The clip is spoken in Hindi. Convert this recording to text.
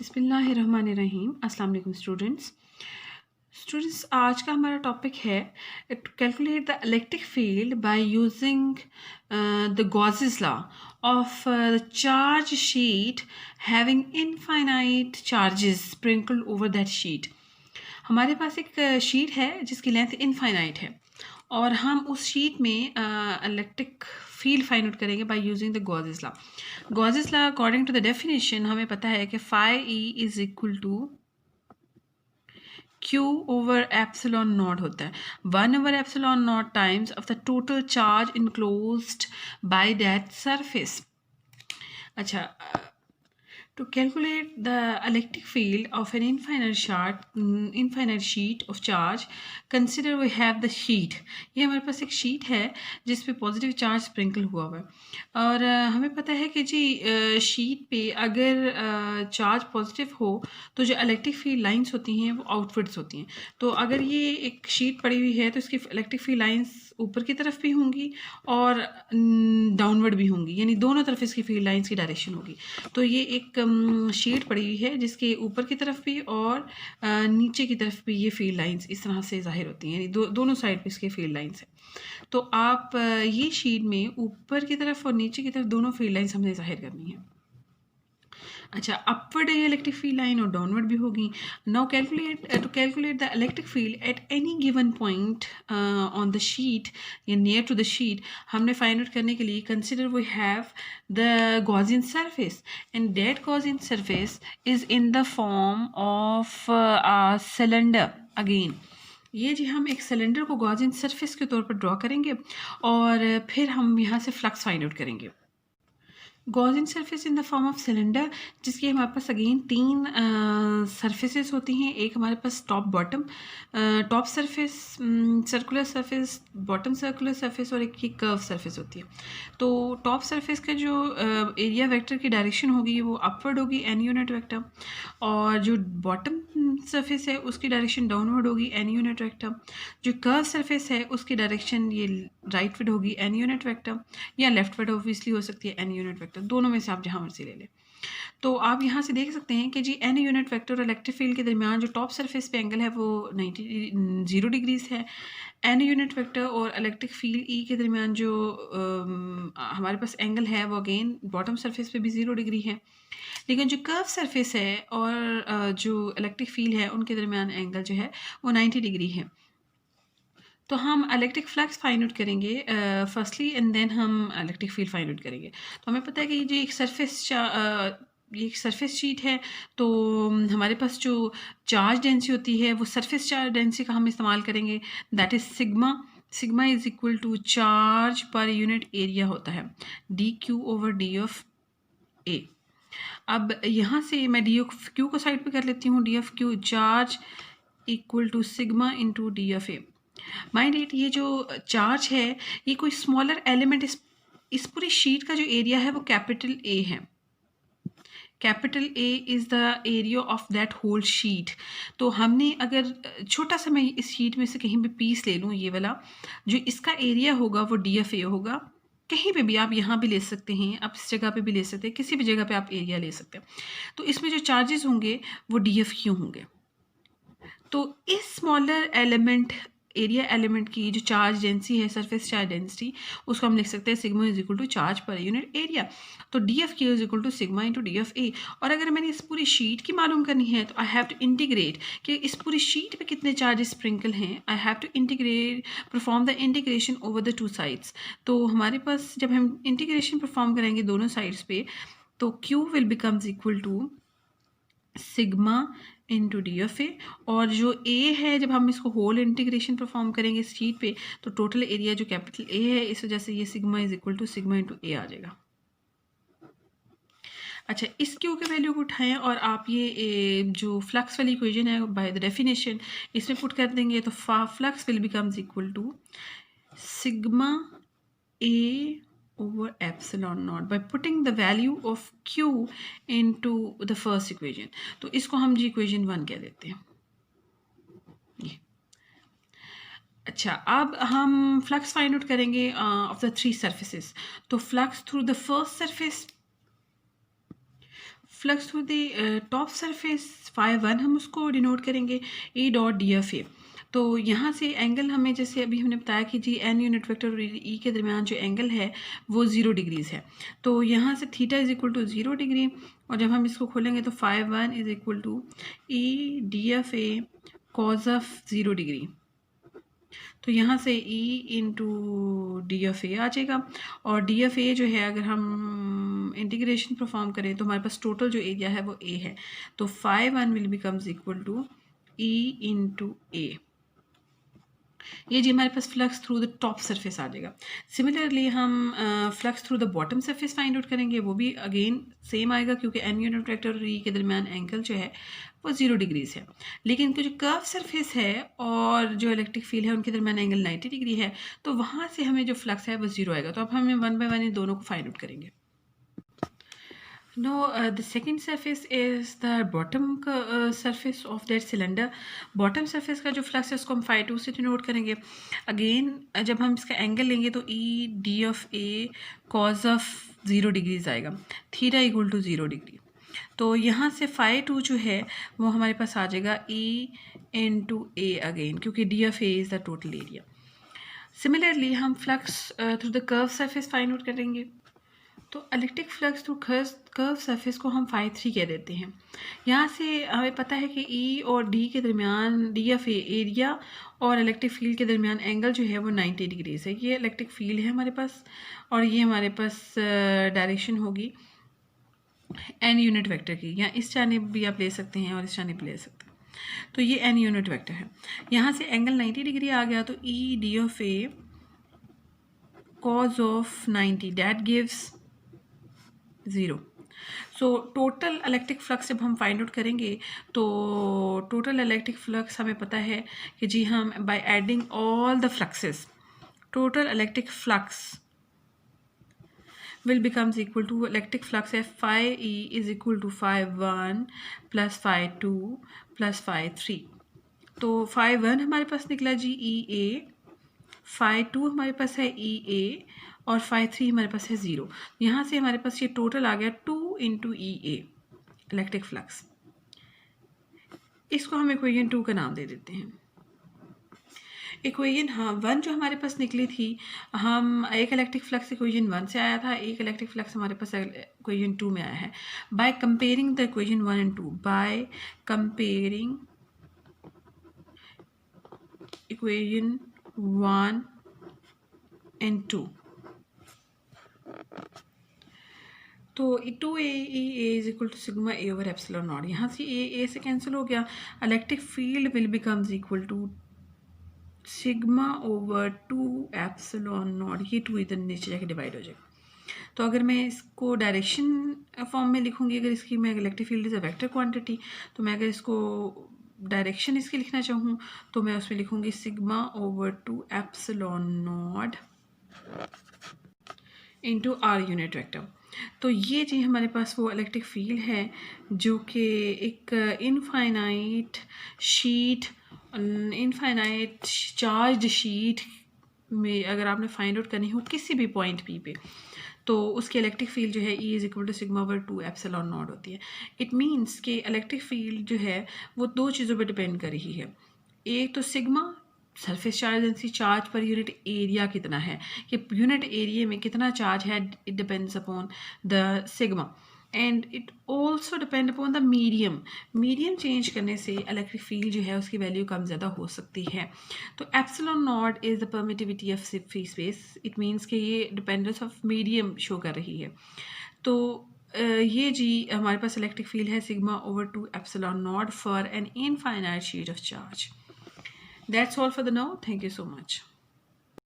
बिस्मिल्लाहिर्रहमानिर्रहीम। अस्सलाम वालेकुम स्टूडेंट्स, आज का हमारा टॉपिक है to calculate the electric field by using the Gauss's law of the charge sheet having infinite charges sprinkled over that sheet. हमारे पास एक शीट है जिसकी लेंथ इनफाइनाइट है और हम उस शीट में इलेक्ट्रिक फील्ड फाइंड आउट करेंगे by using the Gauss's law. Gauss's law according to the definition हमें पता है कि phi E is equal to Q over epsilon naught होता है 1 over epsilon naught times of the total charge enclosed by that surface. अच्छा, to calculate the electric field of an infinite sheet of charge, consider we have the sheet। ये हमारे पास एक शीट है जिस पे पॉजिटिव चार्ज स्प्रिंकल हुआ हुआ है और हमें पता है कि जी शीट पे अगर चार्ज पॉजिटिव हो तो जो इलेक्ट्रिक फील्ड लाइंस होती हैं वो आउटवर्ड्स होती हैं। तो अगर ये एक शीट पड़ी हुई है तो इसकी इलेक्ट्रिक फील्ड लाइंस ऊपर की तरफ भी होंगी और डाउनवर्ड भी होंगी, यानी दोनों तरफ इसकी फील्ड लाइंस की डायरेक्शन होगी। तो ये एक शीट पड़ी हुई है जिसके ऊपर की तरफ भी और नीचे की तरफ भी ये फील्ड लाइंस इस तरह से ज़ाहिर होती हैं, यानी दोनों साइड पे इसके फील्ड लाइंस हैं। तो आप ये शीट में ऊपर की तरफ और नीचे की तरफ दोनों फील्ड लाइंस हमने ज़ाहिर करनी है। अच्छा, अपवर्ड इलेक्ट्रिक फील्ड लाइन और डाउनवर्ड भी होगी। Now to calculate the electric field at any given point on the sheet या नियर टू द शीट, हमने फाइंड आउट करने के लिए consider we have the Gaussian surface and that Gaussian surface is in the form of a cylinder. Again ये जी हम एक सिलेंडर को गॉसियन सरफेस के तौर पर ड्रॉ करेंगे और फिर हम यहाँ से फ्लक्स फाइंड आउट करेंगे। Gaussian surface in the form of cylinder, जिसकी हमारे पास अगेन तीन सरफेसेस होती हैं। एक हमारे पास top bottom, top surface circular surface, bottom circular surface और एक की कर्व सरफेस होती है। तो टॉप सरफेस का जो एरिया वेक्टर की डायरेक्शन होगी वो अपवर्ड होगी एन यूनिट वेक्टर, और जो बॉटम सरफेस है उसकी डायरेक्शन डाउनवर्ड होगी एन यूनिट वेक्टर। जो कर्व सरफेस है उसकी डायरेक्शन ये राइटवर्ड होगी एन यूनिट वेक्टर, या लेफ्टवर्ड ऑब्वियसली हो सकती है एन यूनिट वेक्टर, दोनों में से आप जहाँ मर्जी ले लें। तो आप यहाँ से देख सकते हैं कि जी एन यूनिट वेक्टर और इलेक्ट्रिक फील्ड के दरमियान जो टॉप सरफेस पे एंगल है वो 0 डिग्रीज है। एन यूनिट वेक्टर और इलेक्ट्रिक फील्ड ई के दरमियान जो हमारे पास एंगल है वो अगेन बॉटम सरफेस पे भी 0 डिग्री है। लेकिन जो कर्व सरफेस है और जो इलेक्ट्रिक फील्ड है उनके दरमियान एंगल जो है वो 90 डिग्री है। तो हम इलेक्ट्रिक फ्लक्स फाइंड आउट करेंगे फर्स्टली एंड देन हम इलेक्ट्रिक फील्ड फाइंड आउट करेंगे। तो हमें पता है कि ये जो एक सरफेस शीट है, तो हमारे पास जो चार्ज डेंसिटी होती है वो सरफेस चार्ज डेंसिटी का हम इस्तेमाल करेंगे, that is sigma. Sigma is equal to charge per unit area होता है D Q over D of A. अब यहाँ से मैं डी ऑफ क्यू को साइड पे कर लेती हूँ, D of Q charge equal to sigma into D of A. Mind it, ये जो चार्ज है ये कोई स्मॉलर एलिमेंट, इस पूरी शीट का जो एरिया है वो कैपिटल ए है। Capital A is the area of that whole sheet. तो हमने अगर छोटा सा मैं इस शीट में से कहीं भी पीस ले लूँ, ये वाला जो इसका एरिया होगा वो डी एफ ए होगा। कहीं पे भी आप यहाँ भी ले सकते हैं, आप इस जगह पे भी ले सकते हैं, किसी भी जगह पे आप एरिया ले सकते हैं। तो इसमें जो चार्जेस होंगे वो डी एफ क्यू होंगे। तो इस स्मॉलर एलिमेंट एरिया एलिमेंट की जो चार्ज डेंसिटी है, सरफेस चार्ज डेंसिटी, उसको हम लिख सकते हैं sigma is equal to charge per unit area. तो D of Q is equal to sigma into D F A. और अगर मैंने इस पूरी शीट की मालूम करनी है तो आई हैव टू इंटीग्रेट कि इस पूरी शीट पे कितने चार्जेस स्प्रिंकल हैं। I have to integrate perform the integration over the two sides. तो हमारे पास जब हम इंटीग्रेशन परफॉर्म करेंगे दोनों साइड्स पे, तो Q will becomes equal to sigma into D F A, और जो ए है जब हम इसको होल इंटीग्रेशन परफॉर्म करेंगे इस शीट पे तो टोटल एरिया जो कैपिटल ए है, इस वजह से ये sigma is equal to sigma into A आ जाएगा। अच्छा, इस क्यू के वैल्यू को उठाएं और आप ये जो फ्लक्स वाली इक्वेशन है बाय द डेफिनेशन इसमें पुट कर देंगे, तो flux will becomes equal to sigma A over epsilon naught by putting the value of q into the first equation। तो इसको हम जी इक्वेशन 1 कह देते हैं। ये अच्छा, अब हम फ्लक्स फाइंड आउट करेंगे ऑफ द थ्री सरफेसेस। तो flux through the first surface, flux through the top surface phi one हम उसको डिनोट करेंगे E dot D F A. तो यहाँ से एंगल हमें, जैसे अभी हमने बताया कि जी एन यूनिट वेक्टर और ई के दरमियान जो एंगल है वो 0 डिग्रीज़ है। तो यहाँ से theta is equal to 0 degree, और जब हम इसको खोलेंगे तो phi one is equal to E D F A cos of 0 degree. तो यहाँ से E into D F A आ जाएगा, और डी एफ ए जो है अगर हम इंटीग्रेशन परफॉर्म करें तो हमारे पास टोटल जो एरिया है वो A है। तो phi one will becomes equal to E into A. ये जी हमारे पास flux through the top surface आ जाएगा। सिमिलरली हम flux through the bottom surface find out करेंगे, वो भी अगेन सेम आएगा क्योंकि एन यूनिट वेक्टर और ई के दरमियान एंगल जो है वो 0 डिग्रीज़ है। लेकिन जो कर्व सरफेस है और जो इलेक्ट्रिक फील्ड है उनके दरमियान एंगल 90 डिग्री है, तो वहाँ से हमें जो फ्लक्स है वो 0 आएगा। तो अब हम वन बाय वन इन दोनों को फाइंड आउट करेंगे। No, the second surface is the bottom surface of that cylinder. Bottom surface का जो फ्लक्स है उसको हम फाई टू से डिनोट करेंगे। अगेन जब हम इसका एंगल लेंगे तो E D of A cos of 0 degrees आएगा, थीटा इक्वल टू 0 डिग्री। तो यहाँ से फाई टू जो है वो हमारे पास आ जाएगा ई इंटू ए अगेन, क्योंकि D of A is the total area. Similarly हम flux through the curve surface find out करेंगे। तो electric flux through curve surface को हम फाई थ्री कह देते हैं। यहाँ से हमें पता है कि ई और डी के दरमियान डी एफ ए एरिया और इलेक्ट्रिक फील्ड के दरमियान एंगल जो है वो 90 डिग्रीज है। ये इलेक्ट्रिक फील्ड है हमारे पास, और ये हमारे पास डायरेक्शन होगी एन यूनिट वेक्टर की। या इस जानिब भी आप ले सकते हैं और इस जानिब भी ले सकते हैं। तो ये एन यूनिट वेक्टर है। यहाँ से एंगल 90 डिग्री आ गया, तो E D of A cos of 90 that gives 0। So total electric flux जब हम फाइंड आउट करेंगे तो टोटल इलेक्ट्रिक फ्लक्स हमें पता है कि जी हम by adding all the fluxes, total electric flux will becomes equal to electric flux है phi e is equal to phi 1 plus phi 2 plus phi 3। तो phi 1 हमारे पास निकला जी ई ए, phi 2 हमारे पास है ई ए, और phi 3 हमारे पास है 0। यहाँ से हमारे पास ये टोटल आ गया 2 इंटू ई ए इलेक्ट्रिक फ्लक्स। इसको हम इक्वेशन 2 का नाम दे देते हैं। इक्वेशन वन जो हमारे पास निकली थी, हम एक इलेक्ट्रिक फ्लक्स इक्वेशन 1 से आया था, एक इलेक्ट्रिक फ्लक्स हमारे पास इक्वेशन 2 में आया है। By comparing the equation 1 and 2, by comparing equation 1 and 2, तो 2 A is equal to sigma A over epsilon naught. यहाँ से ए से कैंसिल हो गया। Electric field will becomes equal to sigma over 2 epsilon naught. ये 2 इधर नीचे जाके डिवाइड हो जाएगा। तो अगर मैं इसको डायरेक्शन फॉर्म में लिखूंगी, अगर इसकी मैं electric field is a vector quantity, तो मैं अगर इसको डायरेक्शन इसकी लिखना चाहूँ तो मैं उसमें लिखूंगी sigma over 2 epsilon naught into R unit vector. तो ये जी हमारे पास वो इलेक्ट्रिक फील्ड है जो कि एक इनफाइनाइट चार्ज शीट में अगर आपने फाइंड आउट करनी हो किसी भी पॉइंट पी पे, तो उसकी इलेक्ट्रिक फील्ड जो है E is equal to sigma over 2 epsilon naught होती है। इट मीन्स कि इलेक्ट्रिक फील्ड जो है वो दो चीज़ों पर डिपेंड कर रही है। एक तो sigma surface charge density, charge per unit area कितना है, कि यूनिट एरिया में कितना चार्ज है, it depends upon the sigma, and it also depend upon the medium change करने से इलेक्ट्रिक फील्ड जो है उसकी वैल्यू कम ज़्यादा हो सकती है। तो epsilon not is the permittivity of free space. It means कि ये डिपेंडेंस ऑफ मीडियम शो कर रही है। तो ये जी हमारे पास इलेक्ट्रिक फील्ड है sigma over 2 epsilon not for an infinite sheet of charge. That's all for the now. Thank you so much.